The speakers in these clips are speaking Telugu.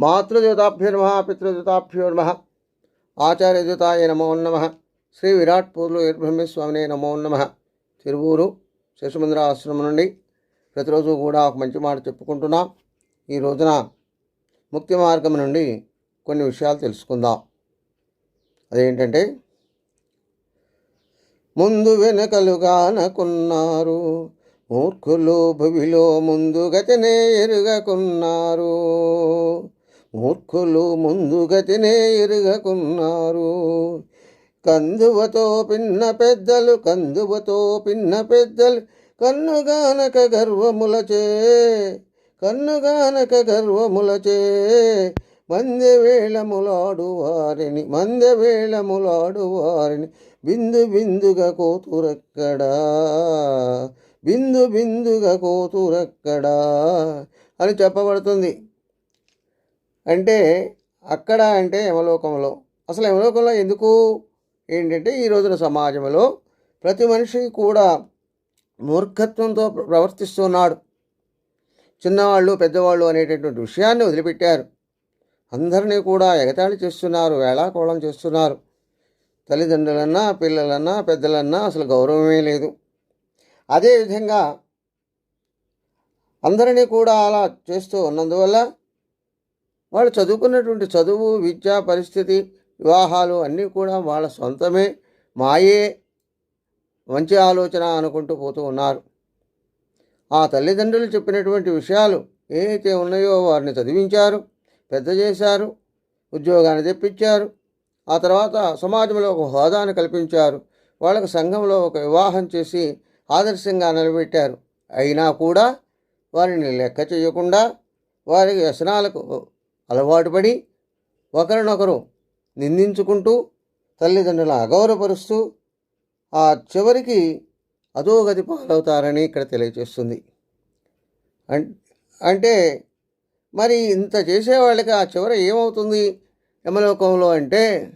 మాతృదేవతాభ్యో నమః, పితృదేవతాభ్యో నమః, ఆచార్యదేవతాయ నమో నమః. శ్రీ విరాట్ పూర్లు వీరబ్రహ్మేస్వామినే నమో నమః. తిరువూరు శేషమందిర ఆశ్రమం నుండి ప్రతిరోజు కూడా ఒక మంచి మాట చెప్పుకుంటున్నాం. ఈ రోజున ముక్తి మార్గం నుండి కొన్ని విషయాలు తెలుసుకుందాం. అదేంటంటే, ముందు వెనుకలుగానకున్నారు, మూర్ఖులు భువిలో ముందుగతినే ఎరుగకున్నారు. మూర్ఖులు ముందుగతినే ఎరుగకున్నారు. కందువతో పిన్న పెద్దలు కన్నుగానక గర్వములచే మందెవేళములాడు వారిని బిందుగా కోతురక్కడా అని చెప్పబడుతుంది. అంటే అక్కడ అంటే యమలోకంలో. అసలు యమలోకంలో ఎందుకు ఏంటంటే, ఈ రోజున సమాజంలో ప్రతి మనిషి కూడా మూర్ఖత్వంతో ప్రవర్తిస్తున్నాడు. చిన్నవాళ్ళు పెద్దవాళ్ళు అనేటటువంటి విషయాన్ని వదిలిపెట్టారు. అందరినీ కూడా ఎగతాళి చేస్తున్నారు, వేళాకోళం చేస్తున్నారు. తల్లిదండ్రులన్నా పిల్లలన్నా పెద్దలన్నా అసలు గౌరవమే లేదు. అదేవిధంగా అందరినీ కూడా అలా చేస్తూ ఉన్నందువల్ల వాళ్ళు చదువుకున్నటువంటి చదువు, విద్యా పరిస్థితి, వివాహాలు అన్నీ కూడా వాళ్ళ సొంతమే, మాయే, మంచి ఆలోచన అనుకుంటూ పోతూ ఉన్నారు. ఆ తల్లిదండ్రులు చెప్పినటువంటి విషయాలు ఏవైతే ఉన్నాయో వారిని చదివించారు, పెద్ద చేశారు, ఉద్యోగాన్ని తెప్పించారు. ఆ తర్వాత సమాజంలో ఒక హోదాను కల్పించారు. వాళ్ళకు సంఘంలో ఒక వివాహం చేసి ఆదర్శంగా నిలబెట్టారు. అయినా కూడా వారిని లెక్క చేయకుండా వారి వ్యసనాలకు అలవాటు పడి ఒకరినొకరు నిందించుకుంటూ తల్లిదండ్రులను అగౌరవపరుస్తూ ఆ చివరికి అధోగతి పాలవుతారని ఇక్కడ తెలియజేస్తుంది. అంటే మరి ఇంత చేసేవాళ్ళకి ఆ చివర ఏమవుతుంది యమలోకంలో అంటే,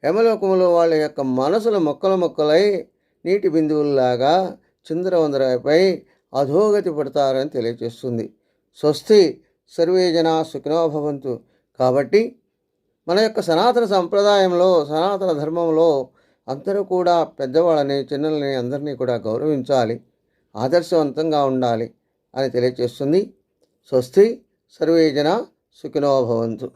యమలోకంలో వాళ్ళ యొక్క మనసులు మొక్కలై నీటి బిందువుల్లాగా చిందరవందరపై అధోగతి పడతారని తెలియజేస్తుంది. స్వస్తి సర్వే జనా సుఖినో భవంతు. కాబట్టి మన యొక్క సనాతన సంప్రదాయంలో, సనాతన ధర్మంలో అందరూ కూడా పెద్దవాళ్ళని, చిన్నల్ని అందరినీ కూడా గౌరవించాలి, ఆదర్శవంతంగా ఉండాలి అని తెలియజేస్తుంది. స్వస్తి సర్వే జనా సుఖినో భవంతు.